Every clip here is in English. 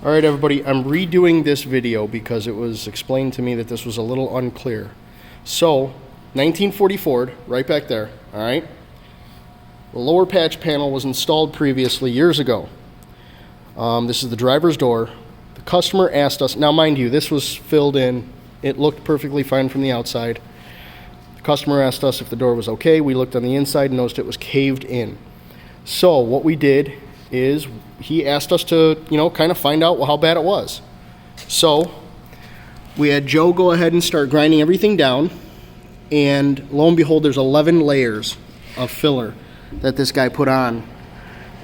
All right, everybody, I'm redoing this video because it was explained to me that this was a little unclear. So, 1940 Ford, right back there, all right? The lower patch panel was installed previously years ago. This is the driver's door. The customer asked us, now mind you, this was filled in. It looked perfectly fine from the outside. The customer asked us if the door was okay. We looked on the inside and noticed it was caved in. So what we did is he asked us to, kind of find out how bad it was. So we had Joe go ahead and start grinding everything down, and lo and behold, there's 11 layers of filler that this guy put on,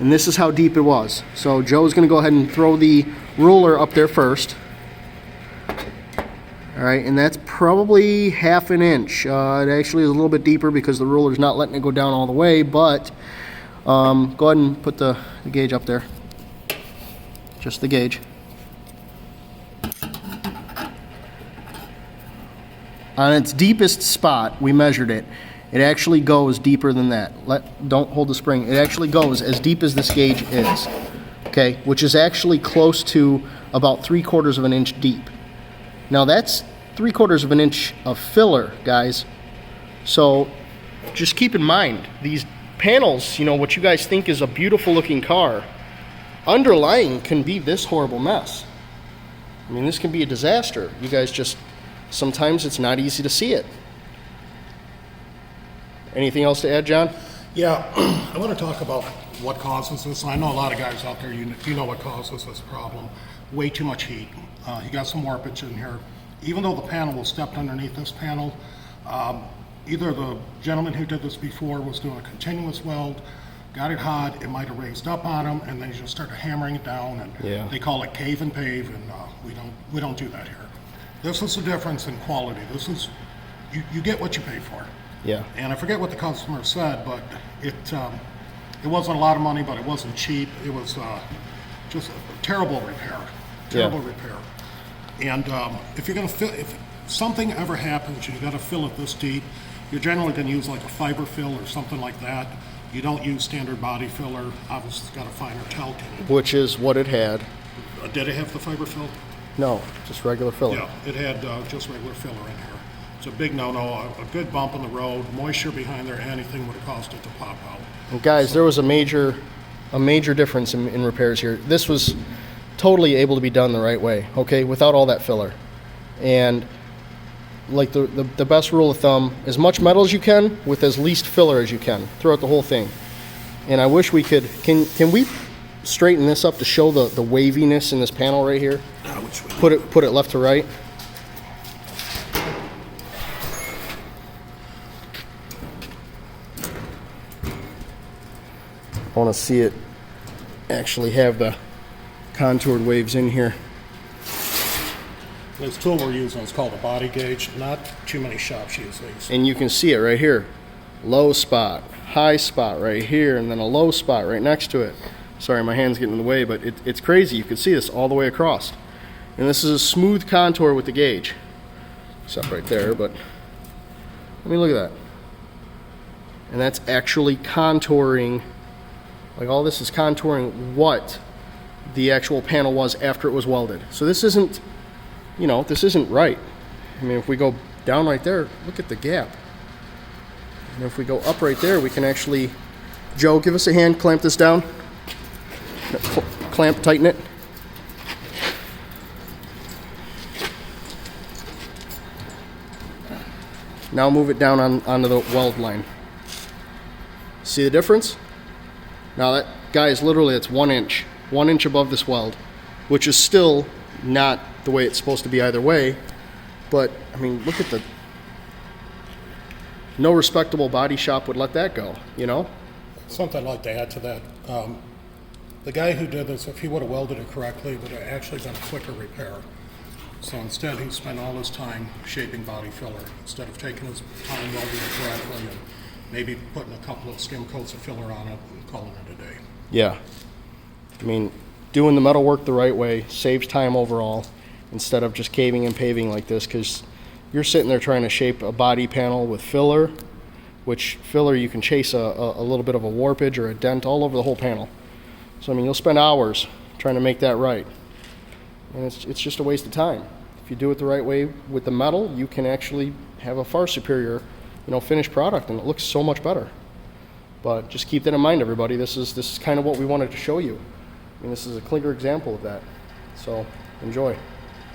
and this is how deep it was. So Joe's going to go ahead and throw the ruler up there first. All right, and that's probably half an inch. It actually is a little bit deeper because the ruler's not letting it go down all the way, but go ahead and put the gauge up there. Just the gauge. On its deepest spot, we measured it. It actually goes deeper than that. Don't hold the spring. It actually goes as deep as this gauge is, okay, which is actually close to about 3/4 of an inch deep. Now that's 3/4 of an inch of filler, guys. So just keep in mind, these panels, what you guys think is a beautiful looking car, underlying can be this horrible mess. I mean, this can be a disaster. You guys just, sometimes it's not easy to see it. Anything else to add, John? Yeah, I want to talk about what causes this. I know a lot of guys out there, you know what causes this problem. Way too much heat. You got some warpage in here. Even though the panel was stepped underneath this panel, either the gentleman who did this before was doing a continuous weld, got it hot, it might have raised up on him, and then he just started hammering it down, and they call it cave and pave, and we don't do that here. This is the difference in quality. This is, you get what you pay for. Yeah. And I forget what the customer said, but it wasn't a lot of money, but it wasn't cheap. It was just a terrible repair. Terrible repair. And if you're going to fill, if something ever happens, you got to fill it this deep. You're generally going to use like a fiber fill or something like that. You don't use standard body filler. Obviously, it's got a finer talc in it. Which is what it had. Did it have the fiber fill? No, just regular filler. Yeah, it had just regular filler in here. It's a big no-no. A good bump in the road, moisture behind there, anything would have caused it to pop out. And guys, there was a major difference in repairs here. This was totally able to be done the right way, okay, without all that filler. And like the best rule of thumb, as much metal as you can with as least filler as you can throughout the whole thing. And I wish we could, can we straighten this up to show the waviness in this panel right here? Put it left to right. I want to see it actually have the contoured waves in here. This tool we're using is called a body gauge. Not too many shops use these. And you can see it right here. Low spot, high spot right here, and then a low spot right next to it. Sorry, my hand's getting in the way, but it's crazy. You can see this all the way across. And this is a smooth contour with the gauge. Except right there, but I mean, look at that. And that's actually contouring. Like, all this is contouring what the actual panel was after it was welded. So this isn't, this isn't right. I mean, if we go down right there, look at the gap. And if we go up right there, we can actually, Joe, give us a hand, clamp this down. Clamp, tighten it. Now move it down onto the weld line. See the difference? Now that, guys, literally it's 1 inch. 1 inch above this weld, which is still not the way it's supposed to be either way. But, I mean, look at no respectable body shop would let that go, Something I'd like to add to that. The guy who did this, if he would have welded it correctly, would have actually been a quicker repair. So instead, he spent all his time shaping body filler instead of taking his time welding it correctly and maybe putting a couple of skim coats of filler on it and calling it a day. Yeah. I mean, doing the metal work the right way saves time overall instead of just caving and paving like this, because you're sitting there trying to shape a body panel with filler, which filler you can chase a little bit of a warpage or a dent all over the whole panel. So, I mean, you'll spend hours trying to make that right. and it's just a waste of time. If you do it the right way with the metal, you can actually have a far superior, finished product, and it looks so much better. But just keep that in mind, everybody. This is kind of what we wanted to show you. I mean, this is a clear example of that. So enjoy.